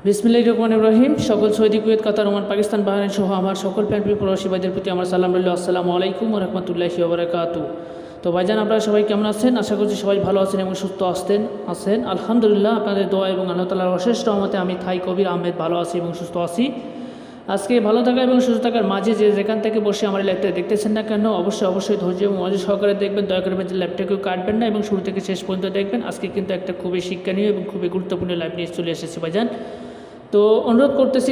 বিসমিল্লাহির রহমানির রহিম। সকল সৌদি, কুয়েত, কাতার, ওমান, পাকিস্তান, বাহরাইন সহ আমার সকল প্রিয় প্রবাসী ভাইদের প্রতি আমার সালাম রইল। আসসালামু আলাইকুম ওয়া রাহমাতুল্লাহি ওয়া বারাকাতুহু। তো ভাইজান, আপনারা সবাই কেমন আছেন? আশা করছি সবাই ভালো আছেন এবং সুস্থ আছেন। আলহামদুলিল্লাহ, আপনাদের দোয়া এবং আল্লাহ তাআলার অশেষ রহমতে আমি থাই কবির আহমেদ ভালো আছি এবং সুস্থ আছি। আজকে ভালো থাকা এবং সুস্থ থাকার মাঝে যেখান থেকে বসে আমার ল্যাপটপে দেখতেছেন না কেন, অবশ্যই ধৈর্য এবং মনোযোগ সহকারে দেখবেন। দয়া করে যে ল্যাপটপকেও কাটবেন না এবং শুরু থেকে শেষ পর্যন্ত দেখবেন। আজকে কিন্তু একটা খুবই শিক্ষণীয় এবং খুবই গুরুত্বপূর্ণ লাইভ নিয়ে চলে এসেছি ভাইজান। তো অনুরোধ করতেছি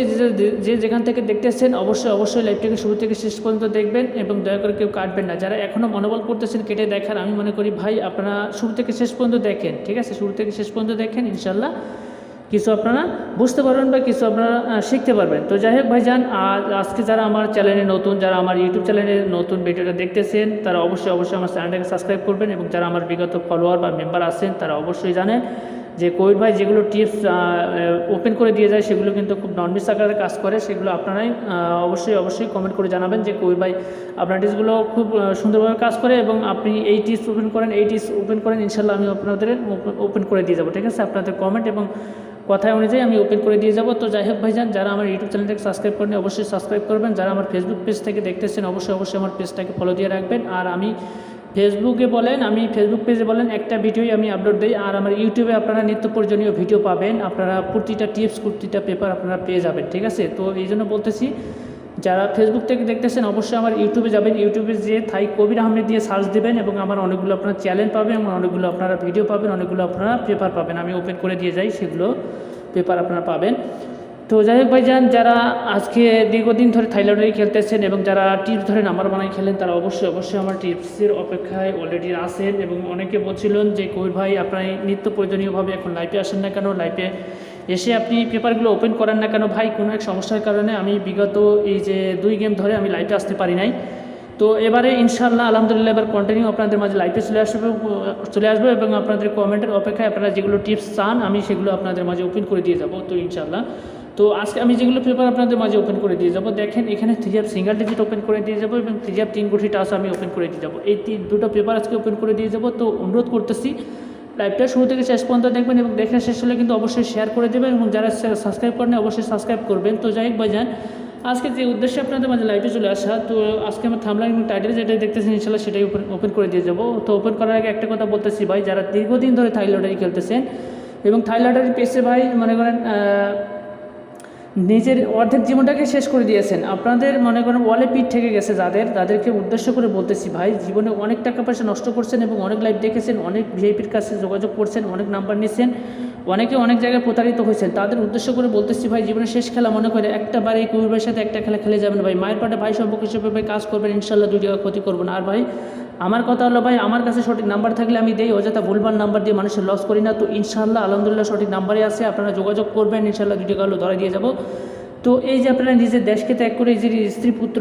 যে যেখান থেকে দেখতেছেন অবশ্যই লাইভটাকে শুরু থেকে শেষ পর্যন্ত দেখবেন এবং দয়া করে কেউ কাটবেন না। যারা এখনও মনোবল করতেছেন কেটে দেখার, আমি মনে করি ভাই আপনারা শুরু থেকে শেষ পর্যন্ত দেখেন, ঠিক আছে? শুরু থেকে শেষ পর্যন্ত দেখেন, ইনশাল্লাহ কিছু আপনারা বুঝতে পারবেন বা কিছু আপনারা শিখতে পারবেন। তো যাই হোক ভাইজান, আজকে যারা আমার চ্যানেলে নতুন, যারা আমার ইউটিউব চ্যানেলে নতুন ভিডিওটা দেখতেছেন, তারা অবশ্যই আমার চ্যানেলটাকে সাবস্ক্রাইব করবেন এবং যারা আমার বিগত ফলোয়ার বা মেম্বার আছেন তারা অবশ্যই জানেন যে কবির ভাই যেগুলো টিপস ওপেন করে দিয়ে যায় সেগুলো কিন্তু খুব ননমিস আকারে কাজ করে। সেগুলো আপনারাই অবশ্যই কমেন্ট করে জানাবেন যে কবির ভাই আপনার টিপসগুলো খুব সুন্দরভাবে কাজ করে এবং আপনি এই টিপস ওপেন করেন, ইনশাল্লাহ আমি আপনাদের ওপেন করে দিয়ে যাবো, ঠিক আছে? আপনাদের কমেন্ট এবং কথায় অনুযায়ী আমি ওপেন করে দিয়ে যাব। তো যাই হোক ভাইজান, যারা আমার ইউটিউব চ্যানেলটাকে সাবস্ক্রাইব করেন অবশ্যই সাবস্ক্রাইব করবেন। যারা আমার ফেসবুক পেজ থেকে দেখতেছেন অবশ্যই আমার পেজটাকে ফলো দিয়ে রাখবেন। আর আমি ফেসবুক পেজে বলেন একটা ভিডিওই আমি আপলোড দিই। আর আমার ইউটিউবে আপনারা নিত্য প্রয়োজনীয় ভিডিও পাবেন, আপনারা প্রতিটা টিপস, প্রতিটা পেপার আপনারা পেয়ে যাবেন, ঠিক আছে? তো এই জন্য বলতেছি, যারা ফেসবুক থেকে দেখতেছেন অবশ্যই আমার ইউটিউবে যাবেন, ইউটিউবে যে থাই কবির আহমেদ দিয়ে সার্চ দেবেন এবং আমার অনেকগুলো আপনারা চ্যানেল পাবেন এবং অনেকগুলো আপনারা ভিডিও পাবেন, অনেকগুলো আপনারা পেপার পাবেন। আমি ওপেন করে দিয়ে যাই, সেগুলো পেপার আপনারা পাবেন। তো যাই হোক ভাইজান, যারা আজকে দীর্ঘদিন ধরে থাই লটারি খেলতেছেন এবং যারা টিপস ধরে নাম্বার বানাই খেলেন তারা অবশ্যই আমার টিপসের অপেক্ষায় অলরেডি আছেন। এবং অনেকে বলছিলেন যে কবির ভাই আপনার নিত্য প্রয়োজনীয়ভাবে এখন লাইভে আসেন না কেন, লাইভে এসে আপনি পেপারগুলো ওপেন করেন না কেন? ভাই, কোনো এক সমস্যার কারণে আমি বিগত এই যে 2 গেম ধরে আমি লাইভে আসতে পারি নাই। তো এবারে ইনশাআল্লাহ আলহামদুলিল্লাহ এবার কন্টিনিউ আপনাদের মাঝে লাইভে চলে আসবে এবং আপনাদের কমেন্টের অপেক্ষায় আপনারা যেগুলো টিপস চান আমি সেগুলো আপনাদের মাঝে ওপেন করে দিয়ে যাব। তো ইনশাআল্লাহ, তো আজকে আমি যেগুলো পেপার আপনাদের মাঝে ওপেন করে দিয়ে যাব, দেখেন এখানে 3 সিঙ্গেল ডিজিট ওপেন করে দিয়ে যাব এবং 3 গুটি টাচ আমি ওপেন করে দিয়ে যাব। এই দুটো পেপার আজকে ওপেন করে দিয়ে যাব। তো অনুরোধ করতেছি লাইভটা শুরু থেকে শেষ পর্যন্ত দেখবেন এবং দেখে শেষ হলে কিন্তু অবশ্যই শেয়ার করে দেবেন এবং যারা সাবস্ক্রাইব করেন অবশ্যই সাবস্ক্রাইব করবেন। তো যাই হোক ভাইজান, আজকে যে উদ্দেশ্যে আপনাদের মাঝে লাইভে চলে আসা, তো আজকে আমার থাম্বনেল এবং টাইটেল যেটা দেখতেছেন ইনশাআল্লাহ সেটাই ওপেন করে দিয়ে যাব। তো ওপেন করার আগে একটা কথা বলতেছি ভাই, যারা দীর্ঘদিন ধরে থাই লটারি খেলতেছেন এবং থাই লটারি পেসে ভাই মনে করেন নিজের অর্ধেক জীবনটাকে শেষ করে দিয়েছেন, আপনাদের মনে করেন ওয়ালে পিঠ থেকে গেছে, তাদেরকে উদ্দেশ্য করে বলতেছি ভাই, জীবনে অনেক টাকা পয়সা নষ্ট করছেন এবং অনেক লাইভ দেখেছেন, অনেক ভিআইপির কাছে যোগাযোগ করছেন, অনেক নাম্বার নিচ্ছেন, অনেকে অনেক জায়গায় প্রতারিত হয়েছেন, তাদের উদ্দেশ্য করে বলতেছি ভাই, জীবনের শেষ খেলা মনে করে একটাবার এই কবির ভাইয়ের সাথে একটা খেলা খেলে যাবেন ভাই, মায়ের পাটে ভাই সম্পর্ক হিসেবে ভাই কাজ করবেন, ইনশাল্লাহ 2 টাকা ক্ষতি করবেন। আর ভাই আমার কথা হলো ভাই, আমার কাছে সঠিক নাম্বার থাকলে আমি দেই, অযথা ভুলভাল নাম্বার দিয়ে মানুষের লস করি না। তো ইনশাল্লাহ আলহামদুলিল্লাহ সঠিক নাম্বারই আছে, আপনারা যোগাযোগ করবেন, ইনশাল্লাহ 2 টাকা হলো ধরে দিয়ে যাব। তো এই যে আপনারা নিজের দেশকে ত্যাগ করে যে স্ত্রী, পুত্র,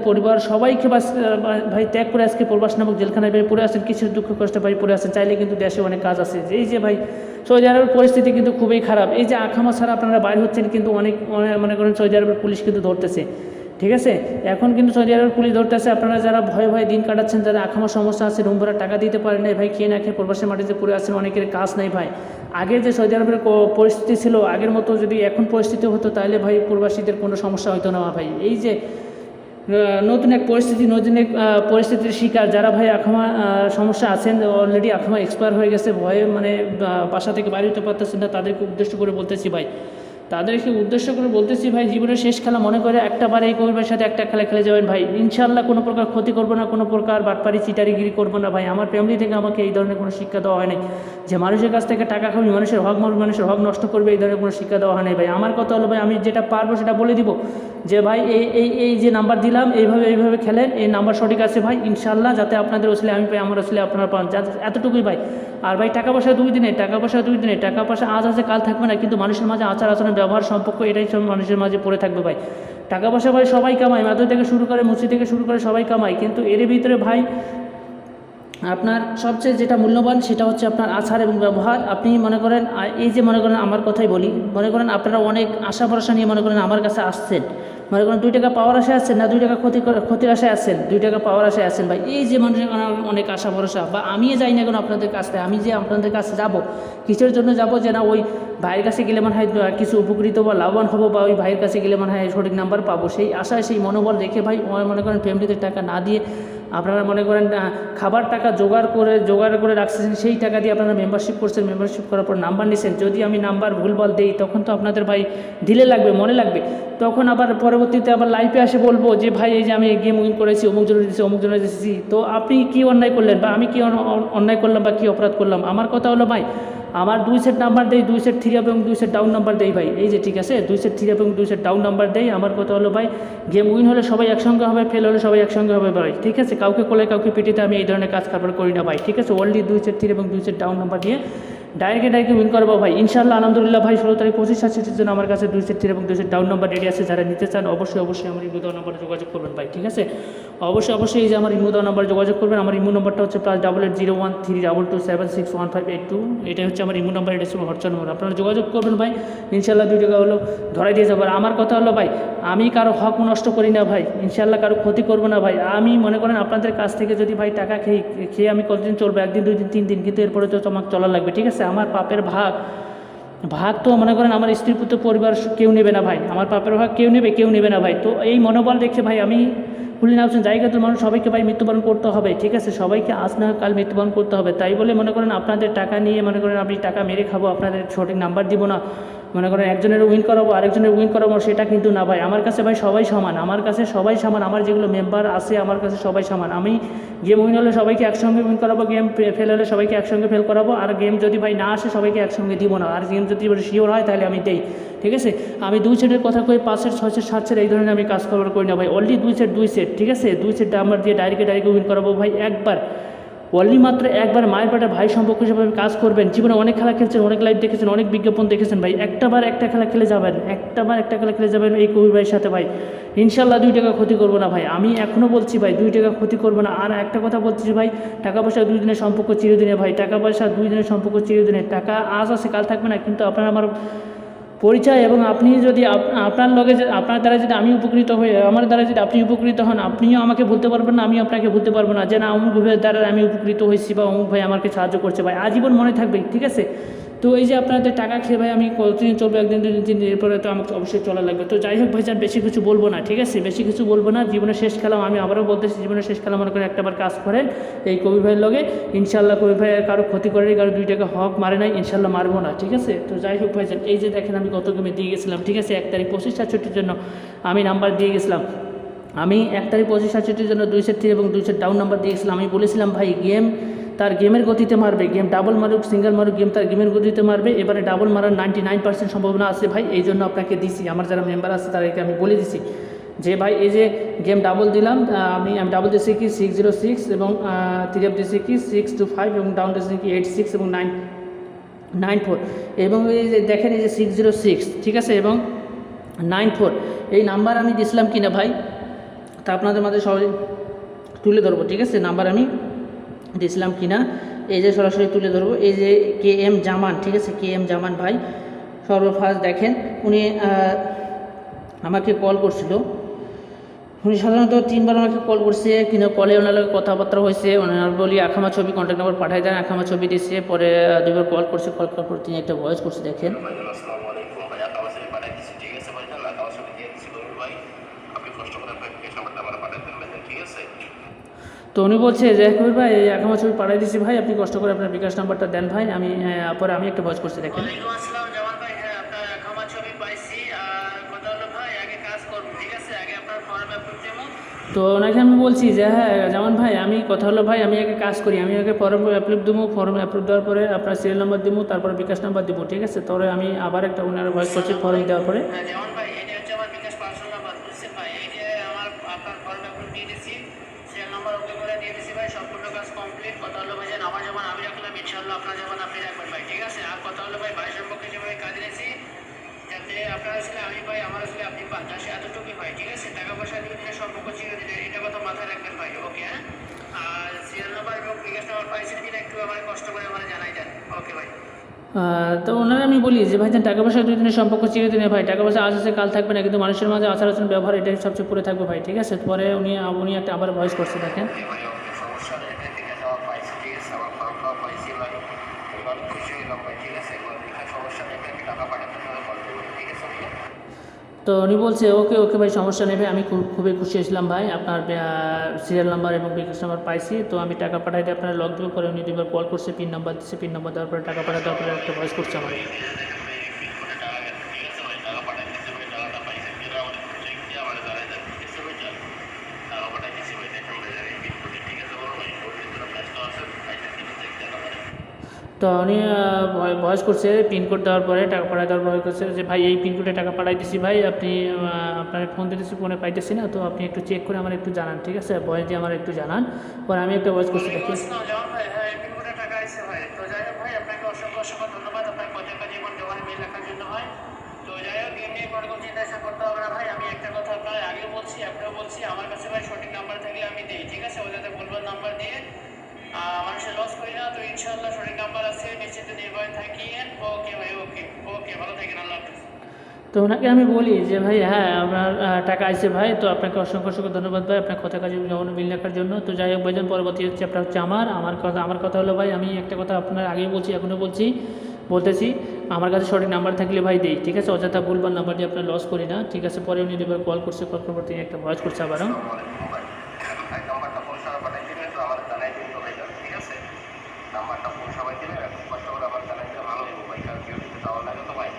পরিবার সবাইকে ভাই ত্যাগ করে আজকে প্রবাস নামক জেলখানায় ভাই পড়ে আসেন, কিছু দুঃখ কষ্ট ভাই পড়ে আসেন, চাইলে কিন্তু দেশে অনেক কাজ আছে। এই যে ভাই সৌদি আরবের পরিস্থিতি কিন্তু খুবই খারাপ, এই যে আখামা ছাড়া আপনারা বাইর হচ্ছেন কিন্তু অনেক মনে করেন সৌদি আরবের পুলিশ কিন্তু ধরতেছে, ঠিক আছে? এখন কিন্তু সৌদি আরবের পুলিশ ধরতেছে, আপনারা যারা ভয়ে দিন কাটাচ্ছেন, যারা আখামা সমস্যা আছে, রুম ভাড়া টাকা দিতে পারেন না ভাই, খেয়ে না খেয়ে প্রবাসের মাটিতে পড়ে আছেন, অনেকের কাজ নাই ভাই। আগের যে সৌদি আরবের পরিস্থিতি ছিল, আগের মতো যদি এখন পরিস্থিতি হতো তাহলে ভাই প্রবাসীদের কোনো সমস্যা হতো না ভাই। এই যে নতুন এক পরিস্থিতির শিকার যারা ভাই আখামা সমস্যা আছেন, অলরেডি আখামা এক্সপায়ার হয়ে গেছে, ভয়ে মানে বাসা থেকে বাইরে হতে পারতেছেন না, তাদেরকে উদ্দেশ্য করে বলতেছি ভাই, জীবনের শেষ খেলা মনে করে একটাবার এই কবির সাথে একটা খেলা খেলে যাবেন ভাই, ইনশাআল্লাহ কোনো প্রকার ক্ষতি করবো না, কোনো প্রকার বাটপারি চিটারিগিরি করবো না ভাই। আমার ফ্যামিলি থেকে আমাকে এই ধরনের কোনো শিক্ষা দেওয়া হয় নাই যে মানুষের কাছ থেকে টাকা খাবি, মানুষের হক নষ্ট করবে, এই ধরনের কোনো শিক্ষা দেওয়া হয় নাই ভাই। আমার কথা হলো ভাই, আমি যেটা পারবো সেটা বলে দিব যে ভাই এই যে নাম্বার দিলাম এইভাবে খেলেন, এই নাম্বার সঠিক আছে ভাই, ইনশাআল্লাহ যাতে আপনাদের ওসিলে আমি পাই, আমার ওসিলে আপনারা পান, এতটুকুই ভাই। আর ভাই টাকা পয়সা 2 দিনে, টাকা পয়সা আজ আছে কাল থাকবে না, কিন্তু মানুষের মাঝে আচার আচরণ, ব্যবহার, সম্পর্ক এটাই সব মানুষের মাঝে পড়ে থাকবে ভাই। টাকা পয়সা ভাই সবাই কামায়, মাদুর থেকে শুরু করে মসজিদ থেকে শুরু করে সবাই কামায়, কিন্তু এর ভিতরে ভাই আপনার সবচেয়ে যেটা মূল্যবান সেটা হচ্ছে আপনার আচার এবং ব্যবহার। আপনি মনে করেন এই যে মনে করেন আমার কথাই বলি, মনে করেন আপনারা অনেক আশা ভরসা নিয়ে মনে করেন আমার কাছে আসছেন, মনে করেন 2 টাকা পাওয়ার আশায় আছেন না 2 টাকা ক্ষতির আশায় আছেন, 2 টাকা পাওয়ার আশায় আছেন ভাই। এই যে মানুষের অনেক আশা ভরসা, বা আমি যাই না কেন আপনাদের কাছে, আমি যে আপনাদের কাছে যাব কিসের জন্য যাব, যে না ওই ভাইয়ের কাছে গেলে মনে হয় কিছু উপকৃত বা লাভবান হবো, বা ওই ভাইয়ের কাছে গেলে মনে হয় সঠিক নাম্বার পাবো, সেই আশায় সেই মনোবল রেখে ভাই মনে করেন ফ্যামিলিতে টাকা না দিয়ে আপনারা মনে করেন খাবার টাকা জোগাড় করে রাখছেন, সেই টাকা দিয়ে আপনারা মেম্বারশিপ করছেন, মেম্বারশিপ করার পর নাম্বার নিছেন। যদি আমি নাম্বার ভুলভাল দেই তখন তো আপনাদের ভাই ঢিলে লাগবে, মনে লাগবে, তখন আবার পরবর্তীতে আবার লাইফে আসে বলবো যে ভাই এই যে আমি গেম উইন করেছি, অমুক জনের দিয়েছি, অমুক জনের দিয়েছি, তো আপনি কি অন্যায় করলেন, বা আমি কি অন্যায় করলাম, বা কি অপরাধ করলাম। আমার কথা হলো ভাই আমার 2 সেট নাম্বার দেই, 2 সেট 3 এবং 2 সেট ডাউন নাম্বার দেই ভাই, এই যে ঠিক আছে 2 সেট 3 এবং 2 সেট ডাউন নাম্বার দেই। আমার কথা হলো ভাই গেম উইন হলে সবাই একসঙ্গে হবে, ফেল হলে সবাই একসঙ্গে হবে ভাই, ঠিক আছে। কাউকে কোলে কাউকে পিটিতে আমি এই ধরনের কাজ কারবার করি না ভাই, ঠিক আছে। অনলি 2 সেট 3 এবং 2 সেট ডাউন নাম্বার দিয়ে ডাইরেক্ট উইন করবো ভাই ইনশাআল্লাহ। আলহামদুলিল্লাহ ভাই 16 তারিখ 25 সাতষট্টির জন্য আমার কাছে 2 সেট 3 এবং 2 সেট ডাউন নাম্বার রেডি আছে। যারা নিতে চান অবশ্যই আমার ইমো দেওয়া নাম্বারে যোগাযোগ করবেন ভাই, ঠিক আছে। অবশ্যই এই যে আমার ইমো দেওয়া নাম্বারে যোগাযোগ করবেন। আমার ইমো নাম্বারটা হচ্ছে +880132276152, এটাই হচ্ছে আমার ইমো নাম্বার, এটা হচ্ছে হোয়াটসঅ্যাপ নম্বর। আপনারা যোগাযোগ করবেন ভাই, ইনশাআল্লাহ 2 টাকা হলো ধরাই দিয়ে যাবো। আমার কথা হলো ভাই আমি কারো হক নষ্ট করি না ভাই, ইনশাআল্লাহ কারো ক্ষতি করবো না ভাই। আমি মনে করেন আপনাদের কাছ থেকে যদি ভাই টাকা খেয়ে আমি কতদিন চলবো, 1 দিন 2 দিন 3 দিন, কিন্তু এরপরে তো আমাকে চলা লাগবে, ঠিক আছে। আমার পাপের ভাগ তো মনে করেন আমার স্ত্রী পুত্র পরিবার কেউ নেবে না ভাই, আমার পাপের ভাগ কেউ নেবে না ভাই। তো এই মনোবল রেখে ভাই আমি কুলিন হাউসের জায়গাতে মানুষ সবাইকে ভাই মৃত্যুবরণ করতে হবে, ঠিক আছে। সবাইকে আজ না কাল মৃত্যুবরণ করতে হবে, তাই বলে মনে করেন আপনাদের টাকা নিয়ে মনে করেন আমি টাকা মেরে খাবো, আপনাদের সঠিক নাম্বার দিব না, মনে করেন একজনের উইন করাবো আরেকজনের উইন করাবো, সেটা কিন্তু না ভাই। আমার কাছে ভাই সবাই সমান, আমার যেগুলো মেম্বার আছে আমার কাছে সবাই সমান। আমি গেম উইন হলে সবাইকে একসঙ্গে উইন করাবো, গেম ফেল হলে সবাইকে একসঙ্গে ফেল করাবো, আর গেম যদি ভাই না আসে সবাইকে একসঙ্গে দিব না, আর গেম যদি শিওর হয় তাহলে আমি দেই, ঠিক আছে। আমি 2 সেটের কথা কই 5 সেট 6 সেট 7 সেট এই ধরনের আমি কাজ করার করি না ভাই। অনলি 2 সেট, ঠিক আছে। 2 সেট নাম্বার দিয়ে ডাইরেক্ট উইন করাবো ভাই একবার, অনলি মাত্র একবার। মায়ের পেটে ভাই সম্পর্ক হিসেবে কাজ করবেন। জীবনে অনেক খেলা খেলছেন, অনেক লাইভ দেখেছেন, অনেক বিজ্ঞাপন দেখেছেন ভাই, একটা খেলা খেলে যাবেন এই কবির ভাইয়ের সাথে ভাই, ইনশাল্লাহ 2 টাকা ক্ষতি করবো না ভাই। আমি এখনও বলছি ভাই 2 টাকা ক্ষতি করবো না। আর একটা কথা বলছি ভাই, টাকা পয়সা 2 দিনের সম্পর্ক চিরদিনে ভাই, টাকা পয়সা 2 দিনের সম্পর্ক চিরদিনের। টাকা আজ আছে কাল থাকবে না, কিন্তু আপনার আমার পরিচয়, এবং আপনি যদি আপনার দ্বারা যদি আমি উপকৃত হই, আমার দ্বারা যদি আপনি উপকৃত হন, আপনিও আমাকে ভুলতে পারবেন না, আমি আপনাকে ভুলতে পারবো না যে না অমুক ভাইয়ের দ্বারা আমি উপকৃত হয়েছি, বা অমুক ভাই আমাকে সাহায্য করছে ভাই, আজীবন মনে থাকবে, ঠিক আছে। তো এই যে আপনাদের টাকা খেয়ে ভাই আমি কতদিন চলবে, 1 দিন 2 দিন 3 দিন, এরপরে তো আমাকে অবশ্যই চলা লাগবে। তো যাই হোক ভাইজান বেশি কিছু বলবো না, ঠিক আছে, বেশি কিছু বলবো না। জীবনের শেষ খেলাম, আমি আবারও বলতেছি, জীবনের শেষ খেলা মনে করেন একটাবার কাজ করেন এই কবি ভাইয়ের লগে, ইনশাল্লাহ কবি ভাইয়ের কারো ক্ষতি করেনি, কারো 2 টাকা হক মারে নাই, ইনশাল্লাহ মারবো না, ঠিক আছে। তো যাই হোক ভাইজান এই যে দেখেন আমি কত গেমে দিয়ে গেছিলাম, ঠিক আছে। 1 তারিখ 25 67 জন্য আমি নাম্বার দিয়ে গেছিলাম, আমি 1 তারিখ 25 67 জন্য 2 সেট 3 এবং 2 সেট ডাউন নাম্বার দিয়েছিলাম। আমি বলেছিলাম ভাই গেম তার গেমের গতিতে মারবে, গেম ডাবল মারুক সিঙ্গেল মারুক, গেম তার গেমের গতিতে মারবে। এবারে ডাবল মারার 99% সম্ভাবনা আছে ভাই, এই জন্য আপনাকে দিছি, আমার যারা মেম্বার আছে তাদেরকে আমি বলে দিছি যে ভাই এই যে গেম ডাবল দিলাম, আমি ডাবল দিয়েছি কি 606 এবং 3 দিয়েছি কি 625 এবং ডাউন দিয়েছি কি 86 এবং 994, এবং এই যে দেখেন এই যে 606, ঠিক আছে, এবং 94 এই নাম্বার আমি দিছিলাম কিনা ভাই, তা আপনাদের মাঝে সবাই তুলে ধরবো, ঠিক আছে। নাম্বার আমি দিয়েছিলাম কিনা এই যে সরাসরি তুলে ধরবো। এই যে KM জামান, ঠিক আছে, KM জামান ভাই সর্বফার্স্ট দেখেন উনি আমাকে কল করছিল, উনি সাধারণত 3 বার আমাকে কল করছে, কিন্তু কলে ওনার কথাবার্তা হয়েছে, ওনার বলি আখামা ছবি কন্ট্যাক্ট নাম্বার পাঠাই দেন, আখামা ছবি দিয়েছে, পরে 2 বার কল করছে, কল করার পর তিনি একটা ভয়েস করছে দেখেন। তো উনি বলছে যে কবির ভাই আখামা ছবি পাঠাই দিচ্ছি ভাই, আপনি কষ্ট করে আপনার বিকাশ নাম্বারটা দেন ভাই। আমি পরে আমি একটা ভয়েস করছি দেখেন। তো ওনাকে আমি বলছি যে হ্যাঁ জামান ভাই আমি কথা হলো ভাই আমি আগে কাজ করি, আমি আগে ফর্ম অ্যাপ্রুভ দেবো, ফর্ম অ্যাপ্রুভ দেওয়ার পরে আপনার সিরিয়াল নাম্বার দেবো, তারপরে বিকাশ নাম্বার দেবো, ঠিক আছে। তারপরে আমি আবার একটা ওনার ভয়েস করছি ফর্ম দেওয়ার পরে। আপনার আসলে আমি ভাই আমার আসলে আপনি পান এতটুকুই ভাই, ঠিক আছে। টাকা পয়সা দিয়ে সম্পর্ক চিরদিনের, এটা কথা মাথায় রাখবেন ভাই, ওকে। হ্যাঁ, আর সিরিয়াল নাম্বার এবং বিকাশ নাম্বার পাইছেন কিনা একটু আমার কষ্ট করে আমার জানাই দেন, ওকে ভাই। তো ওনারা আমি বলি যে ভাইজান টাকা পয়সা 2 দিনের সম্পর্ক চিরদিনের ভাই, টাকা পয়সা আজ আছে কাল থাকবে না, কিন্তু মানুষের মাঝে আচার আচরণ ব্যবহার এটাই সবচেয়ে পরে থাকবে ভাই, ঠিক আছে। পরে উনি একটা আবার ভয়েস করছে দেখেন। ওকে ভাই, ওকে, সমস্যা নেই, এটা থেকে যাওয়া পাইছি, ঠিক আছে, আমার খাওয়া খাওয়া পাইছি ভাই, এবার খুশি হইলাম ভাই, ঠিক আছে, এবার এখানে সমস্যা নেই, এখানে টাকা পাঠাতে হবে কল করবো, ঠিক আছে ভাইয়া। তো উনি বলছে ওকে ওকে ভাই, সমস্যা নেই ভাই, আমি খুবই খুশি হয়েছিলাম ভাই, আপনার সিরিয়াল নাম্বার এবং বিকাশ নাম্বার পাইছি, তো আমি টাকা পাঠাইতে আপনার লক দেবো। পরে উনি দুবার কল করছে, পিন নাম্বার দিচ্ছে, পিন নাম্বার দেওয়ার পরে টাকা পাঠাতে দেওয়ার পরে একটা ভয়েস করছে আমার। দেখেন ভাই, রিফিল করে টাকা গেছে, ঠিক আছে ভাই, টাকা পাঠাইতেছে ভাই, টাকাটা পাইছেন কিনা আমাদের চেক দিয়ে আমার জানাই দেন, ঠিক আছে ভাই, যান টাকা পাঠাইতেছি ভাই, দেখেন ভাই রিফিল করে, ঠিক আছে বড় ভাই, ওর ভিতরে ব্যস্ত আছে, পাইছেন কিনা চেক দেন আমার। তো উনি ভয়েস করছে, পিনকোড দেওয়ার পরে টাকা পাঠাই দেওয়ার পরে করছে যে ভাই এই পিনকোডে টাকা পাঠাই দিছি ভাই, আপনি আপনার ফোন দিতেছি, ফোনে পাইতেছি না, তো আপনি একটু চেক করে আমার একটু জানান, ঠিক আছে, ভয়েস দিয়ে আমার একটু জানান। পরে আমি একটা ভয়েস করছি দেখি। আসসালামু আলাইকুম ভাই, হ্যাঁ এই পিনকোডে টাকা আইছে ভাই। তো যাই হোক ভাই, আপনাকে অসংখ্য অসংখ্য ধন্যবাদ, আপনার কথা জীবন জমানে মেল রাখার জন্য হয়। তো যাই হোক, এমনি কোনো রকম চিন্তা ভাবনা করতে হবে না ভাই, আমি একটা কথা আপনার আগেও বলছি এখনও বলছি, আমার কাছে ভাই সঠিক নাম্বার থাকলে আমি দিই, ঠিক আছে, ওই যাতে বলবেন নাম্বার দিয়ে মানুষের লস করি না। তো ইনশাআল্লাহ সঠিক নাম্বার আছে, নিশ্চিত নির্ভয় থাকিয়েন। ওকে ভাই, ওকে ওকে, ভালো থাকেন, আল্লাহ হাফিজ। তো ওনাকে আমি বলি যে ভাই হ্যাঁ আপনার টাকা আইছে ভাই, তো আপনাকে অসংখ্য অসংখ্য ধন্যবাদ ভাই আপনার কথা কাজে যেমন মিল রাখার জন্য। তো যাই হোক ভাইজান, পরবর্তী হচ্ছে আপনার হচ্ছে আমার কথা হলো ভাই, আমি একটা কথা আপনার আগেই বলছি এখনও বলতেছি, আমার কাছে সঠিক নাম্বার থাকলে ভাই দেই, ঠিক আছে, অযথা ভুলবার নাম্বার দিয়ে আপনার লস করি না, ঠিক আছে। পরে উনি এবার কল করছে, কল করার পর তিনি একটা ভয়েস করছে আবারও। আসসালামু আলাইকুম ভাই, ভাই নাম্বারটা ফোন সবাই পাঠাই দিবেন, তো আমার জানাই দিন তো ভাই, ঠিক আছে, নাম্বারটা ফোন সবাই দিবেন, এখন কষ্ট করে আমার জানাই দিলে ভালো হইব ভাই, কারণ কেউ দিতে চাওয়ার লাগে তো ভাই।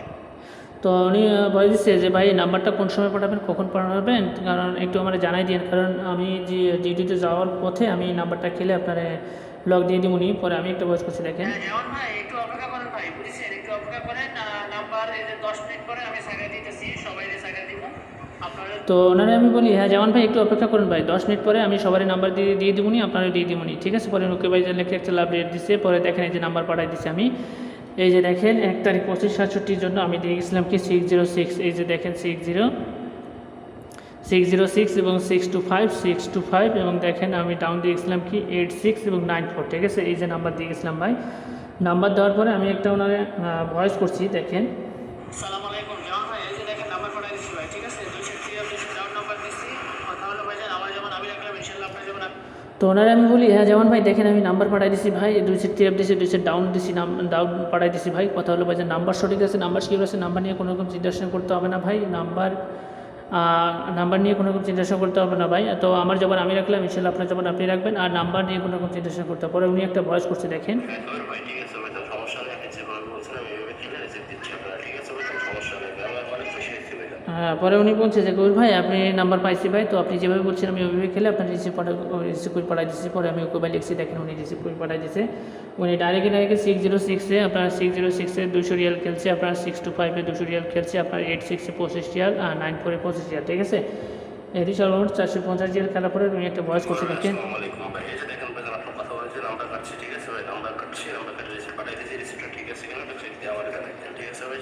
তো উনি ভয়েস দিচ্ছে যে ভাই নাম্বারটা কোন সময় পাঠাবেন, কখন পাঠাবেন, কারণ একটু আমার জানাই দিন, কারণ আমি যে ডিউটিতে যাওয়ার পথে আমি নাম্বারটা খেলে আপনার লক দিয়ে দিব নি। পরে আমি একটা ভয়েস করছি দেখেন। হ্যাঁ যেমন ভাই, একটু অপেক্ষা করেন ভাই, বুঝেছেন, একটু অপেক্ষা করেন, নাম্বার এই যে 10 মিনিট পরে আমি সাইডে দিতেছি, সবাই সাইডে দিব আপনারা। তো ওনারে আমি বলি হ্যাঁ যেমন ভাই একটু অপেক্ষা করুন ভাই, 10 মিনিট পরে আমি সবারই নাম্বার দিয়ে দিব নি, আপনারা দিয়ে দিব নি, ঠিক আছে। পরে ওকে ভাই যে লেখে একটা লাভ রেট দিচ্ছে, পরে দেখেন এই যে নাম্বার পাঠাই দিচ্ছি আমি, এই যে দেখেন 1/25/67 জন্য আমি দিয়ে গেছিলাম কি 606, এই যে দেখেন 606 এবং 625 এবং দেখেন আমি ডাউন দিয়ে গেছিলাম কি 86 এবং 94, ঠিক আছে, এই যে নাম্বার দিয়ে গেছিলাম ভাই। নাম্বার দেওয়ার পরে আমি একটা ওনারে ভয়েস করছি দেখেন। আসসালামু আলাইকুম জামান ভাই, এই যে দেখেন নাম্বার পাঠাই দিচ্ছি ভাই, ঠিক আছে, 203 ডাউন নাম্বার দিচ্ছি, কথা হলো ভাই, আমার যেমন আমি রাখলাম ইনশাআল্লাহ আপনার যেমন। তো ওনারে আমি বলি হ্যাঁ যেমন ভাই দেখেন আমি নাম্বার পাঠাই দিছি ভাই, 2 সেট দিছি, 2 সেট ডাউন দিছি, ডাউন পাঠাই দিছি ভাই। কথা হলো ভাই যে নাম্বার সঠিক আছে, নাম্বার সিকিউর আছে, নাম্বার নিয়ে কোনো রকম চিন্তা করতে হবে না ভাই, নাম্বার নিয়ে কোনো রকম চিন্তা করতে হবে না ভাই। তো আমার যখন আমি রাখলাম ইনশাআল্লাহ আপনার যখন আপনি রাখবেন, আর নাম্বার নিয়ে কোনো রকম চিন্তা করতে হবে। পরে উনি একটা ভয়েস করছে দেখেন। ভাই ঠিক আছে ভাই, সমস্যা নেই, আমি যেভাবে বলছিলাম এইভাবে ঠিক আছে দিচ্ছি আপনারা, ঠিক আছে ভাই, সমস্যা নেই ভাই, আমার অনেক খুশি হয়েছি ভাই। হ্যাঁ, পরে উনি বলছে যে কবির ভাই আপনি নাম্বার পাইছি ভাই, তো আপনি যেভাবে বলছেন আমি ওইভাবে খেলে আপনার রিসিভ করে পাঠাই দিচ্ছি। পরে আমি ওকে ভাই লিখছি দেখেন উনি রিসিভ করে পাঠাই দিচ্ছে। উনি ডাইরেক্টে 606-এ আপনার 606-এ 200 রিয়াল খেলছে, আপনার 625-এ 200 রিয়াল খেলছে, আপনার 86-এ 25 রিয়াল, আর 94-এ 25 রিয়াল, ঠিক আছে। এটি সর্বমোট 450 রিয়াল খেলার পরে উনি একটা ভয়েস করছে দেখেন। আসসালামু আলাইকুম ভাই, এই যে দেখেন ভাই আপনার কথা বলছে, নাম্বার কাটছি, ঠিক আছে ভাই, নাম্বার কাটছি, নাম্বার কাটে রিসিভ পাঠাই দিয়েছি, রিসিভটা ঠিক আছে কিনা একটু চেক দিয়ে আমার জানাই দেন, ঠিক আছে ভাই।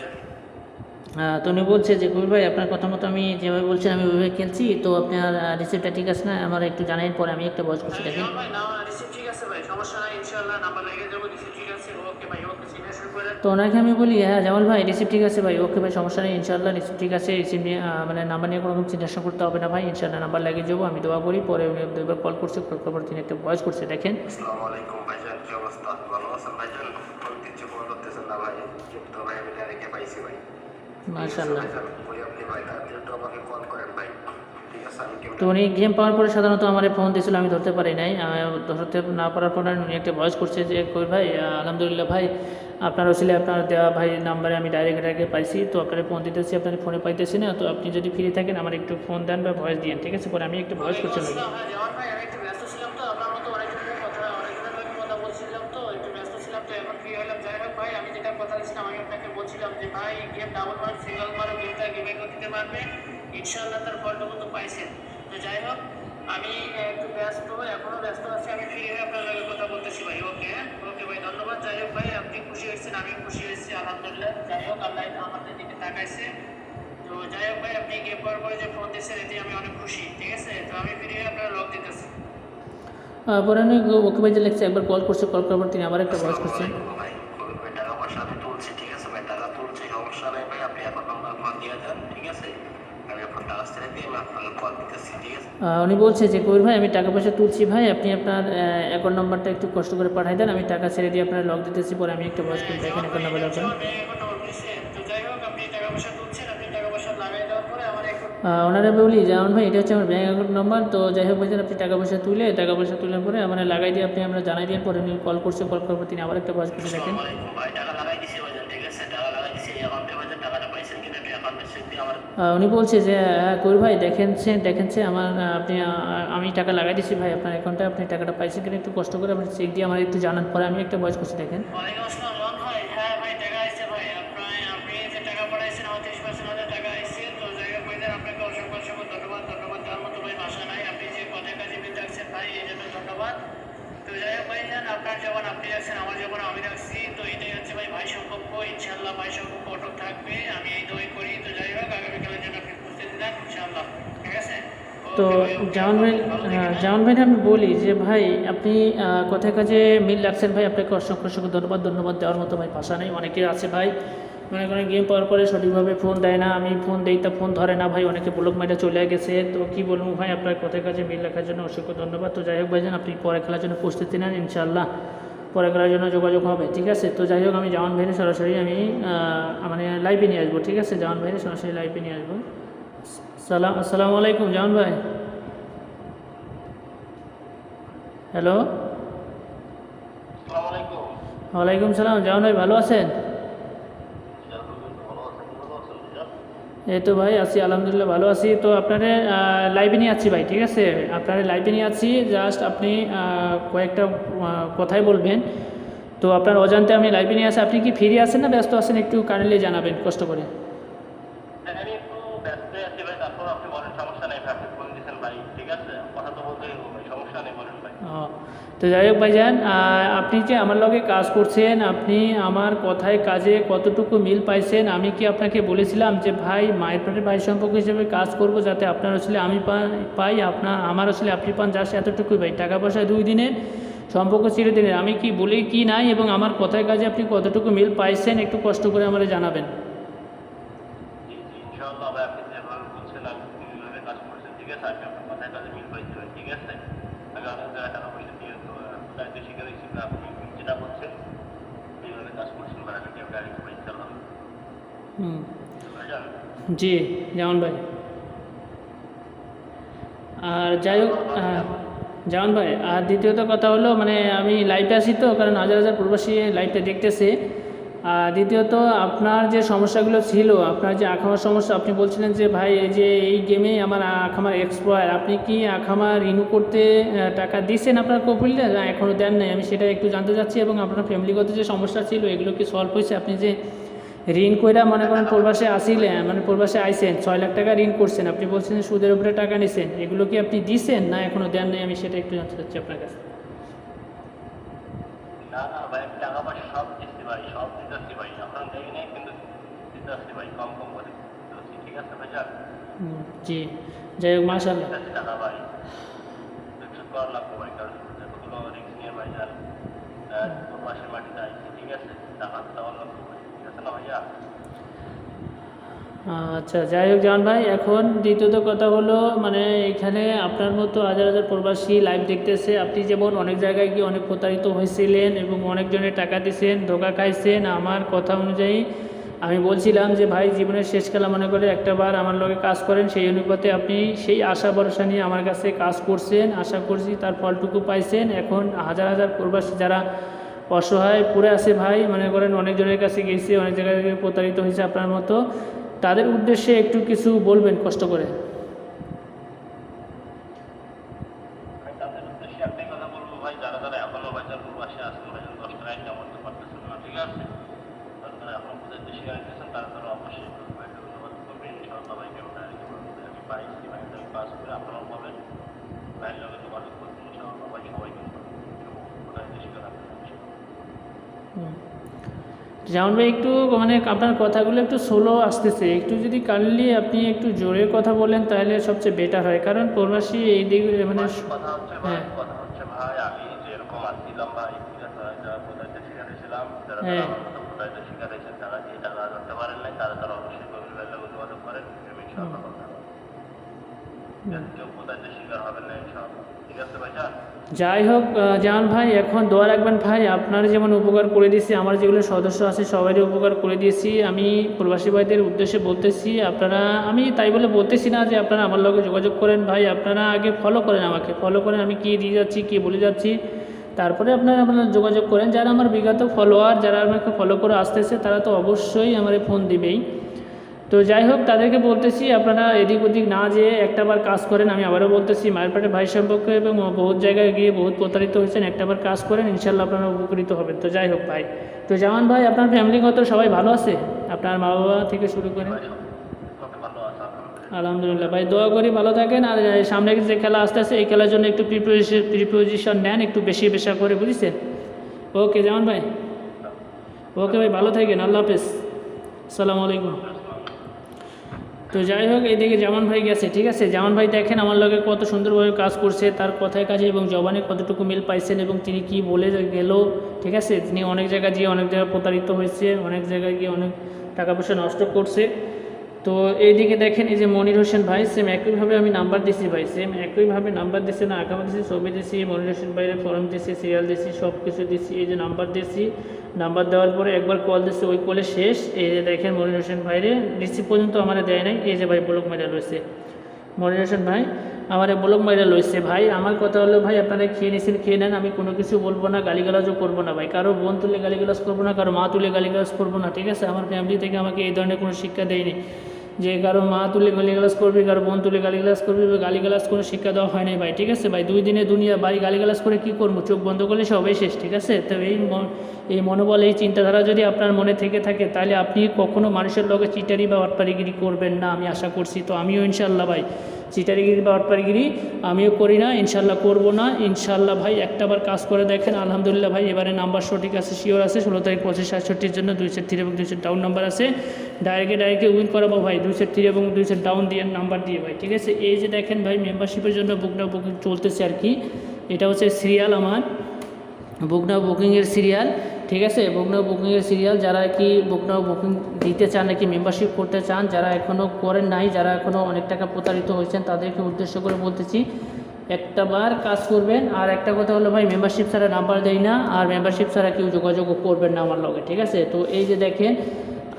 তো উনি বলছে যে কবির ভাই আপনার কথা মতো আমি যেভাবে বলছেন আমি ওইভাবে খেলছি, তো আপনার রিসিপ্টটা ঠিক আছে না আমার একটু জানাই। পরে আমি একটা ভয়েস করছি দেখেন। ভাই না, রিসিভ ঠিক আছে ভাই, সমস্যা নাই, ইনশাআল্লাহ নাম্বার লেগে যাবো, রিসিভ ঠিক আছে, ওকে ভাই, ওকে সিগনেচার শুরু করে। তো ওনাকে আমি বলি হ্যাঁ জামাল ভাই রিসিভ ঠিক আছে ভাই, ওকে ভাই সমস্যা নেই, ইনশাআল্লাহ রিসিভ ঠিক আছে, রিসিভ নিয়ে মানে নাম্বার নিয়ে কোনো রকম চিন্তা করতে হবে না ভাই, ইনশাআল্লাহ নাম্বার লাগিয়ে যাবো, আমি দোয়া করি। পরে উনি দুইবার কল করছে, কল করার পর তিনি একটা ভয়েস করছে দেখেন। আসসালামু আলাইকুম ভাইজান, কি অবস্থা, ভালো আছেন ভাইজান? ফোন কিছু ফোন করতেছেন না ভাই, কিন্তু ভাই আমি ডাইরেক্টে পাইছি ভাই, মাশাআল্লাহ। ওই আপনি ভাই তাড়াতাড়ি একটু আমাকে কল করেন ভাই, ঠিক আছে, আমি কেউ তো উনি গেম পাওয়ার পরে সাধারণত আমার ফোন দিয়েছিল, আমি ধরতে পারি নাই, ধরতে না পারার পর উনি একটা ভয়েস করছে যে কবির ভাই আলহামদুলিল্লাহ ভাই আপনার ওসিলে আপনার দেওয়া ভাই নাম্বারে আমি ডাইরেক্ট পাইছি, তো আপনার ফোন দিতেছি, আপনার ফোনে পাইতেছি না, তো আপনি যদি ফ্রি থাকেন আমার একটু ফোন দেন বা ভয়েস দিন, ঠিক আছে। পরে আমি একটু ভয়েস করছি না। হ্যাঁ যেমন ভাই, আমি একটু ব্যস্ত ছিলাম, তো আপনার মতো অনেকদিনের কথা বলছিলাম, তো একটু ব্যস্ত ছিলাম, তো এখন ফ্রি হলাম। যাই হোক ভাই, আমি যেটা কথা দিচ্ছিলাম, আমি আপনাকে বলছিলাম যে ভাই গেম ডাবল মার সিঙ্গল মারও গেমটা গেমে দিতে পারবে ইনশাআল্লাহ, তার ফলটা তো পাইছেন। তো যাই হোক, আমি একটু ব্যস্ত, এখনো ব্যস্ত আছি, আমি ফ্রি হয়ে আপনার লগে কথা বলতেছি ভাই, ওকে ওকে ভাই, ধন্যবাদ। যাই হোক ভাই, আপনি খুশি হয়েছেন, আমিও খুশি হয়েছি, আলহামদুলিল্লাহ। যাই হোক, আল্লাহ আমাদের দিকে তাকাইছে। তো যাই হোক ভাই, আপনি গেম পাওয়ার পরে যে ফোন দিয়েছেন এতে আমি অনেক খুশি, ঠিক আছে। তো আমি ফ্রি হয়ে আপনার লগ দিতেছি। পরে আমি ওকে ভাই যে লিখছে একবার কল করছে, কল করার পর তিনি আবার একটা ভয়েস করছে। ভাই টাকা পয়সা আমি তুলছি এখন নাম্বার ফোন দিয়ে দেন, ঠিক আছে? আমি ফোনটা আসতে দিয়ে আমি আপনাকে কল দিতেছি, ঠিক আছে? উনি বলছে যে কবির ভাই আমি টাকা পয়সা তুলছি ভাই, আপনি আপনার অ্যাকাউন্ট নাম্বারটা একটু কষ্ট করে পাঠাই দেন, আমি টাকা ছেড়ে দিয়ে আপনার লক দিতেছি, পরে আমি একটা ভয়েস কল দেখেন অ্যাকাউন্ট নাম্বার আমার ব্যাংক অ্যাকাউন্ট নাম্বার বুঝছেন? তো যাই হোক, আপনি টাকা পয়সা তুলছেন, আপনি টাকা পয়সা লাগাই দেওয়ার পরে আমার এখন ওনারা বলি যেমন ভাই এটা হচ্ছে আমার ব্যাঙ্ক অ্যাকাউন্ট নাম্বার, তো যাই হোক ভাইজান আপনি টাকা পয়সা তোলার পরে আমার লাগাই দিয়ে আপনি আমরা জানাই দিয়ে পরে উনি কল করছে, কল করার পর তিনি আবার একটা ভয়েস করতে দেখেন। আসসালামু আলাইকুম ভাই, টাকা লাগাই দিছি ভাইজান, ঠিক আছে? টাকা লাগাই দিছি এই অ্যাকাউন্টে ভাইজান, টাকাটা পাইছেন কিনা একটু অ্যাকাউন্টে চেক দিয়ে আমার উনি বলছে যে কবির ভাই দেখেনছে আমার আপনি আমি টাকা লাগাই দিচ্ছি ভাই আপনার অ্যাকাউন্টে, আপনি টাকাটা পাইছেন কিনা একটু কষ্ট করে আপনি চেক দিয়ে আমার একটু জানান, পরে আমি একটা ভয়েস করছি দেখেন। ওয়ালাইকুম আসসালাম রন ভাই। হ্যাঁ ভাই, টাকা আইছে ভাই। আপনি যে টাকা পাঠাইছেন আমার 30% আমাদের টাকা আইছে। তো যাই হোক ভাইজান, আপনাকে অসংখ্য ধন্যবাদ। ধন্যবাদ দেওয়ার মতো ভাই ভাষা নাই। আপনি যে কথায় কাজে মিল রাখছেন ভাই, এই জন্য ধন্যবাদ। তো যাই হোক ভাইজান, আপনার যেমন আপনি রাখছেন, আমার যেমন আমি রাখছি, তো এটাই হচ্ছে ভাই সম্পর্ক। ইনশাআল্লাহ ভাই সম্পর্ক অটুট থাকবে, আমি এই দোয়াই করি। তো যাই হোক, আগামীকালের জন্য আপনি প্রস্তুতি নেন ইনশাআল্লাহ, ঠিক আছে? তো জামান ভাই আমি বলি যে ভাই আপনি কথায় কাজে মিল রাখছেন ভাই, আপনাকে অসংখ্য ধন্যবাদ দেওয়ার মতো ভাই ভাষা নেই। অনেকে আছে ভাই মনে করেন গেম পাওয়ার পরে সঠিকভাবে ফোন দেয় না, আমি ফোন দেই তা ফোন ধরে না ভাই, অনেকে ব্লক মাইটা চলে গেছে। তো কি বলবো ভাই, আপনার কথায় কাজে মিল রাখার জন্য অসংখ্য ধন্যবাদ। তো যাই হোক ভাইজান আপনি পরে খেলার জন্য প্রস্তুতি নেন, ইনশাআল্লাহ পরে খেলার জন্য যোগাযোগ হবে, ঠিক আছে? তো যাই হোক আমি জামান ভাইয়ের সরাসরি আমি মানে লাইভে নিয়ে আসবো, ঠিক আছে? জামান ভাইয়ের সরাসরি লাইভে নিয়ে আসবো। আসসালামু আলাইকুম জামান ভাই। হ্যালো, আসসালামু আলাইকুম। ওয়ালাইকুম সালাম। জামান ভাই ভালো আছেন? এই তো ভাই আছি আলহামদুলিল্লাহ ভালো আছি। তো আপনারা লাইভে নিয়ে আছি ভাই, ঠিক আছে? আপনারা লাইভে নিয়ে আছি, জাস্ট আপনি কয়েকটা কথাই বলবেন। তো আপনার অজান্তে আমি লাইভে নিয়ে আসি, আপনি কি ফ্রি আছেন না ব্যস্ত আছেন একটু কাইন্ডলি জানাবেন কষ্ট করে। আমি একটু ব্যস্ত আছি ভাই, তারপর আপনি বলেন, সমস্যা নেই ভাই, আপনি ফোন দিয়েছেন ভাই, ঠিক আছে? কথা তো বলতেই হবে ভাই, সমস্যা নেই, বলেন ভাই। তো যাই হোক ভাইজান, আপনি যে আমার লগে কাজ করছেন, আপনি আমার কথায় কাজে কতটুকু মিল পাইছেন? আমি কি আপনাকে বলেছিলাম যে ভাই মায়ের পেটের ভাই সম্পর্ক হিসেবে কাজ করব, যাতে আপনার আসলে আমি পাই, আমার আসলে আপনি পান, জাস্ট এতটুকুই ভাই। টাকা পয়সা 2 দিনের, সম্পর্ক চিরদিনের। আমি কি বলি কি নাই, এবং আমার কথায় কাজে আপনি কতটুকু মিল পাইছেন একটু কষ্ট করে আমার জানাবেন। ইনশাআল্লাহ ভাই, আপনি যেভাবে বলছেন আপনি যেভাবে কাজ করছেন, ঠিক আছে? আমি আপনার কথায় কাজে মিল পাইছি ভাই, ঠিক আছে? আমি অনেক জায়গায় টাকা পয়সা দিয়ে দায়িত্ব শিকার হয়েছি, আপনি যেটা বলছেন এইভাবে কাজ করছেন ভাই, আমি ডাইরেক্ট ভাই ইনশাআল্লাহ। জি জামান ভাই। আর যাই হোক জামান ভাই, আর দ্বিতীয়ত কথা হলো মানে আমি লাইভে আসি তো, কারণ হাজার হাজার প্রবাসী লাইভটা দেখতেছে। আর দ্বিতীয়ত আপনার যে সমস্যাগুলো ছিল, আপনার যে আখামার সমস্যা, আপনি বলছিলেন যে ভাই এই যে এই গেমে আমার আখামার এক্সপায়ার, আপনি কি আখামার রিনিউ করতে টাকা দিয়েছেন আপনার কপিলটা, এখনও দেন নাই? আমি সেটা একটু জানতে চাচ্ছি। এবং আপনার ফ্যামিলিগত যে সমস্যা ছিল এগুলো কি সলভ হয়েছে? আপনি যে ঋণ কইরা মনে করেন প্রবাসে আসিলেন, মানে প্রবাসে আইসেন, 6 লাখ টাকা ঋণ করছেন, আপনি বলছেন সুদের উপরে টাকা নিছেন, এগুলো কি আপনি দিছেন না এখনও দেন নাই? আমি সেটা একটু জানতে চাচ্ছি আপনার কাছে। না না ভাই, আমি টাকা পয়সা সব দিচ্ছি ভাই, সব দিতেছি ভাই, এখন দেই নাই কিন্তু দিতেছি ভাই, কম করে দিতেছি, ঠিক আছে ভাই? যান জি, যাই হোক মাশাআল্লাহ। দিতেছি টাকা ভাই, কিছু করার লাগবে ভাই, কারণ যতগুলো রিস্ক নিয়ে ভাই যান প্রবাসের মাটিতে আইছি, ঠিক আছে? টাকা দেওয়ার লাগবে ভাই, ঠিক আছে না ভাইয়া? আচ্ছা যাই হোক জামান ভাই, এখন দ্বিতীয়ত কথা হলো মানে এখানে আপনার মতো হাজার হাজার প্রবাসী লাইভ দেখতেছে। আপনি যেমন অনেক জায়গায় গিয়ে অনেক প্রতারিত হয়েছিলেন এবং অনেকজনের টাকা দিয়েছেন, ধোকা খাইছেন। আমার কথা অনুযায়ী আমি বলছিলাম যে ভাই জীবনের শেষ খেলা মনে করে একটাবার আমার লগে কাজ করেন, সেই অনুপাতে আপনি সেই আশা ভরসা নিয়ে আমার কাছে কাজ করছেন, আশা করছি তার ফলটুকু পাইছেন। এখন হাজার হাজার প্রবাসী যারা অসহায় পড়ে আছে ভাই, মনে করেন অনেকজনের কাছে গেছে, অনেক জায়গায় প্রতারিত হয়েছে আপনার মতো, তাদের উদ্দেশ্যে একটু কিছু বলবেন কষ্ট করে। আমি তাদের উদ্দেশ্যে একটাই কথা বলবো ভাই, যারা যারা এখনো বাজার প্রবাসে আছেন ভাইজান, 10 টাকা ইনকাম করতে পারতেছেন না, ঠিক আছে? তারা যারা এখনো প্রদেশ দেশে আসতেছেন, তারা তারা অবশ্যই ভাইকে ধন্যবাদ করবেন। ইনশাআল্লাহ ভাইকে আমরা আমি পাইছি ভাইকে, আমি পাস করে আপনারাও পাবেন, ভাইয়ের লগে যোগাযোগ করবেন ইনশাআল্লাহ ভাই, সবাইকে প্রদেশ দেশে রাখবেন। জামান ভাই একটু মানে আপনার কথাগুলো একটু স্লো আসতেছে, একটু যদি কাইন্ডলি আপনি একটু জোরে কথা বলেন তাহলে সবচেয়ে বেটার হয়, কারণ প্রবাসী এই দিক মানে কথা হচ্ছে ভাই, আমি যেরকম আসছিলাম ভাই, ঠিক আছে? যারা প্রদেশে শিকার হয়েছিলাম, যারা আমার মতো প্রদেশে শিকার হয়েছেন, তারা যে টাকা ধরতে পারেন নাই, তারা তারা অবশ্যই যোগাযোগ করেন, ইনশাআল্লাহ কথা হবে। কেউ প্রতারিত শিকার হবেন না ইনশাআল্লাহ। ঠিক আছে ভাইজান? যাই হোক জাহান ভাই, এখন দোয়া রাখবেন ভাই, আপনার যেমন উপকার করে দিয়েছি, আমার যেগুলো সদস্য আছে সবারই উপকার করে দিয়েছি। আমি প্রবাসী ভাইদের উদ্দেশ্যে বলতেছি, আপনারা, আমি তাই বলে বলতেছি না যে আপনারা আমার লগে যোগাযোগ করেন ভাই, আপনারা আগে ফলো করেন, আমাকে ফলো করেন, আমি কী দিয়ে যাচ্ছি কী বলে যাচ্ছি, তারপরে আপনারা যোগাযোগ করেন। যারা আমার বিগত ফলোয়ার, যারা আমাকে ফলো করে আসতেছে, তারা তো অবশ্যই আমার ফোন দিবেই। তো যাই হোক, তাদেরকে বলতেছি আপনারা এদিক ওদিক না যেয়ে একটাবার কাজ করেন। আমি আবারও বলতেছি, মায়েরপাটে ভাই সম্পর্কে এবং বহুত জায়গায় গিয়ে বহুত প্রতারিত হয়েছেন, একটাবার কাজ করেন, ইনশাল্লাহ আপনারা উপকৃত হবেন। তো যাই হোক ভাই, তো জামান ভাই, আপনার ফ্যামিলিগত সবাই ভালো আছে? আপনার মা বাবা থেকে শুরু করে? সবাই ভালো আছে আলহামদুলিল্লাহ। আলহামদুলিল্লাহ ভাই, দোয়া করি ভালো থাকেন। আর সামনে যে খেলা আসতে আছে, এই খেলার জন্য একটু প্রিপোজিশন নেন, একটু বেশি করে, বুঝছেন? ওকে জামান ভাই, ওকে ভাই, ভালো থাকেন, আল্লাহ হাফেজ, আসসালামু আলাইকুম। তো যাই হোক, এইদিকে জামান ভাই গেছে, ঠিক আছে? জামান ভাই দেখেন আমার লগে কত সুন্দরভাবে কাজ করছে, তার কথায় কাজে এবং জবানে কতটুকু মিল পাইছেন এবং তিনি কি বলে গেল, ঠিক আছে? তিনি অনেক জায়গায় গিয়ে অনেক জায়গায় প্রতারিত হয়েছে, অনেক জায়গায় গিয়ে অনেক টাকা পয়সা নষ্ট করছে। তো এইদিকে দেখেন, এই যে মনির হোসেন ভাই, সেম একইভাবে আমি নাম্বার দিছি ভাই, সেম একইভাবে নাম্বার দিছি, না আঁকামা দিছি, ছবি দিছি, মনির হোসেন ভাইয়ের ফর্ম দিছি, সিরিয়াল দিছি, সব কিছু দিছি। এই যে নাম্বার দিছি, নাম্বার দেওয়ার পরে একবার কল দিচ্ছে, ওই কলে শেষ। এই যে দেখেন মনির হোসেন ভাইরে রিসিভ পর্যন্ত আমার দেয় নাই। এই যে ভাই ব্লক মাইরা লইছে, মনির হোসেন ভাই আমার ব্লক মাইরা লইছে। ভাই আমার কথা হলো, ভাই আপনারা খেয়ে নিছেন, খেয়ে নেন, আমি কোনো কিছু বলবো না, গালিগালাজও করবো না ভাই, কারো বোন তুলে গালিগালাজ করবো না, কারো মা তুলে গালিগালাজ করবো না, ঠিক আছে? আমার ফ্যামিলি থেকে আমাকে এই ধরনের কোনো শিক্ষা দেয়নি যে কারো মা তুলে গালিগালাজ করবি, কারো বোন তুলে গালিগালাজ করবি, গালিগালাজ কোনো শিক্ষা দেওয়া হয় নাই ভাই, ঠিক আছে ভাই? দুই দিনে দুনিয়া ভাই, গালিগালাজ করে কী করবো? চোখ বন্ধ করলে সবাই শেষ, ঠিক আছে? তো এই মনোবল, এই চিন্তাধারা যদি আপনার মনে থেকে থাকে, তাহলে আপনি কখনো মানুষের লগে চিটারি বা অটপারিগিরি করবেন না, আমি আশা করছি। তো আমিও ইনশাল্লাহ ভাই চিটারিগিরি বা অটপারিগিরি আমিও করি না, ইনশাল্লাহ করবো না, ইনশাল্লাহ ভাই। একটাবার কাজ করে দেখেন, আলহামদুলিল্লাহ ভাই, এবারে নাম্বার সঠিক আছে, শিওর আছে। 16 তারিখ 25/67 জন্য 2 সেট 3 এবং 2 সেট ডাউন নাম্বার আছে, ডাইরেক্টে উইন করাবো ভাই, 2 সেট 3 এবং 2 সেট ডাউন দিয়ে নাম্বার দিয়ে ভাই, ঠিক আছে? এই যে দেখেন ভাই, মেম্বারশিপের জন্য বুকিং চলতেছে আর কি। এটা হচ্ছে সিরিয়াল, আমার বুকিংয়ের সিরিয়াল, ঠিক আছে? বুকিংয়ের সিরিয়াল। যারা কি বুকিং দিতে চান, নাকি মেম্বারশিপ করতে চান, যারা এখনও করেন নাই, যারা এখনও অনেক টাকা প্রতারিত হয়েছেন, তাদেরকে উদ্দেশ্য করে বলতেছি, একটাবার কাজ করবেন। আর একটা কথা হলো ভাই, মেম্বারশিপ ছাড়া নাম্বার দেয় না, আর মেম্বারশিপ ছাড়া কেউ যোগাযোগও করবেন না আমার লগে, ঠিক আছে? তো এই যে দেখেন,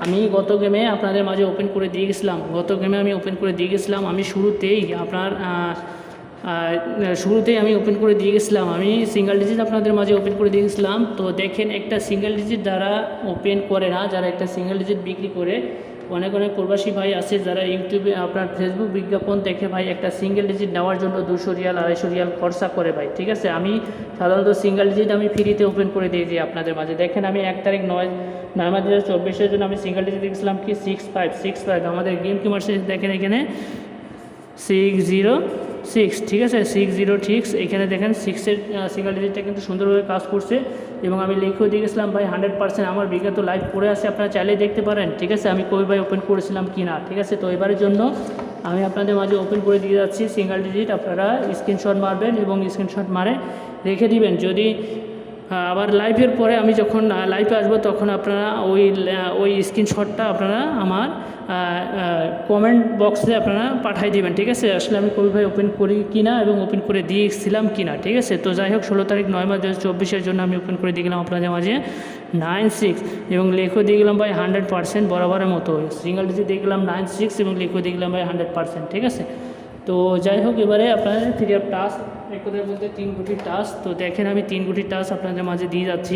আমি গত গেমে আপনাদের মাঝে ওপেন করে দিয়ে গেছিলাম, আমি শুরুতেই আমি ওপেন করে দিয়ে গেছিলাম, আমি সিঙ্গেল ডিজিট আপনাদের মাঝে ওপেন করে দিয়ে গেছিলাম। তো দেখেন, একটা সিঙ্গেল ডিজিট যারা ওপেন করে না, যারা একটা সিঙ্গেল ডিজিট বিক্রি করে, অনেক প্রবাসী ভাই আছে যারা ইউটিউবে আপনার ফেসবুক বিজ্ঞাপন দেখে ভাই একটা সিঙ্গেল ডিজিট নেওয়ার জন্য 200 রিয়াল 250 রিয়াল খরচা করে ভাই, ঠিক আছে? আমি সাধারণত সিঙ্গেল ডিজিট আমি ফ্রিতে ওপেন করে দিয়েছি আপনাদের মাঝে। দেখেন, আমি 1 তারিখ 9/2024 জন্য আমি সিঙ্গেল ডিজিট দেখছিলাম কি 6565, আমাদের গেম কি মার্সে দেখেন এখানে 606, ঠিক আছে? 606, এখানে দেখেন 6-এর সিঙ্গেল ডিজিটটা কিন্তু সুন্দরভাবে কাজ করছে এবং আমি লিখেও দিয়ে গেছিলাম ভাই 100%। আমার বিগত লাইভ পড়ে আছে, আপনারা চাইলে দেখতে পারেন, ঠিক আছে? আমি কই ভাই ওপেন করেছিলাম কি না, ঠিক আছে? তো এবারের জন্য আমি আপনাদের মাঝে ওপেন করে দিয়ে যাচ্ছি সিঙ্গেল ডিজিট। আপনারা স্ক্রিনশট মারবেন এবং স্ক্রিনশট মারে রেখে দিবেন। যদি আবার লাইভের পরে আমি যখন লাইভে আসবো, তখন আপনারা ওই স্ক্রিনশটটা আপনারা আমার কমেন্ট বক্সে আপনারা পাঠিয়ে দিবেন, ঠিক আছে? আসলে আমি কবি ভাই ওপেন করি কিনা এবং ওপেন করে দিয়েছিলাম কিনা, ঠিক আছে? তো যাই হোক, 16 তারিখ 9/2024 জন্য আমি ওপেন করে দিয়ে গেলাম আপনাদের মাঝে 96 এবং লেখো দিয়ে গেলাম ভাই 100% বরাবরের মতো। সিঙ্গেল ডিজিট দিয়ে গেলাম 96 এবং লেখো দিয়ে গেলাম ভাই 100%, ঠিক আছে? তো যাই হোক, এবারে আপনাদের ফ্রি অফ টাস্ক, এক কথায় বলতে 3 গুটির টাস্ক। তো দেখেন, আমি 3 গুটির টাস্ক আপনাদের মাঝে দিয়ে যাচ্ছি।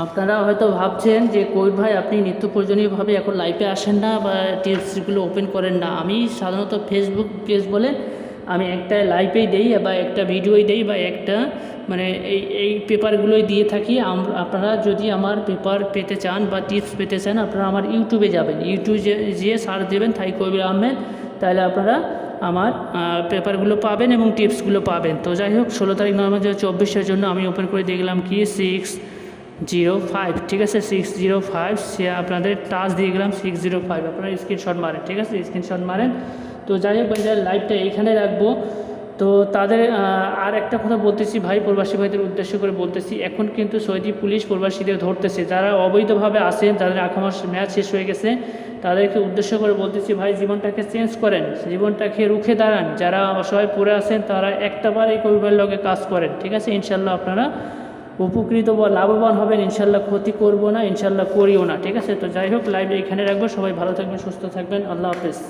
আপনারা হয়তো ভাবছেন যে কবির ভাই আপনি নিত্য প্রয়োজনীয়ভাবে এখন লাইভে আসেন না বা টিপসগুলো ওপেন করেন না। আমি সাধারণত ফেসবুক পেজ বলে আমি একটা লাইভেই দেই বা একটা ভিডিওই দেই বা একটা মানে এই পেপারগুলোই দিয়ে থাকি। আপনারা যদি আমার পেপার পেতে চান বা টিপস পেতে চান, আপনারা আমার ইউটিউবে যাবেন, ইউটিউবে যেয়ে সার্চ দেবেন থাই কবির আহমেদ, তাহলে আপনারা আমার পেপারগুলো পাবেন এবং টিপসগুলো পাবেন। তো যাই হোক, 16 তারিখ 9/2024 জন্য আমি ওপেন করে দিয়ে গেলাম কি 605, ঠিক আছে? 605 সে আপনাদের টাচ দিয়ে গেলাম 605, আপনারা স্ক্রিনশট মারেন, ঠিক আছে? স্ক্রিনশট মারেন। তো যাই হোক, লাইভটা এইখানে রাখবো। তো তাদের আর একটা কথা বলতেছি ভাই, প্রবাসী ভাইদের উদ্দেশ্য করে বলতেছি, এখন কিন্তু সৌদি পুলিশ প্রবাসীদের ধরতেছে, যারা অবৈধভাবে আসেন, যাদের আখামাস ম্যাচ শেষ হয়ে গেছে, তাদেরকে উদ্দেশ্য করে বলতেছি, ভাই জীবনটাকে চেঞ্জ করেন, জীবনটাকে রুখে দাঁড়ান। যারা অসহায় পড়ে আছেন তারা একটাবারই কবিবার লগে কাজ করেন, ঠিক আছে? ইনশাল্লাহ আপনারা উপকৃত বা লাভবান হবেন। ইনশাল্লাহ ক্ষতি করবো না, ইনশাল্লাহ করিও না, ঠিক আছে? তো যাই হোক, লাইভে এখানে রাখবো। সবাই ভালো থাকবেন, সুস্থ থাকবেন। আল্লাহ হাফেজ।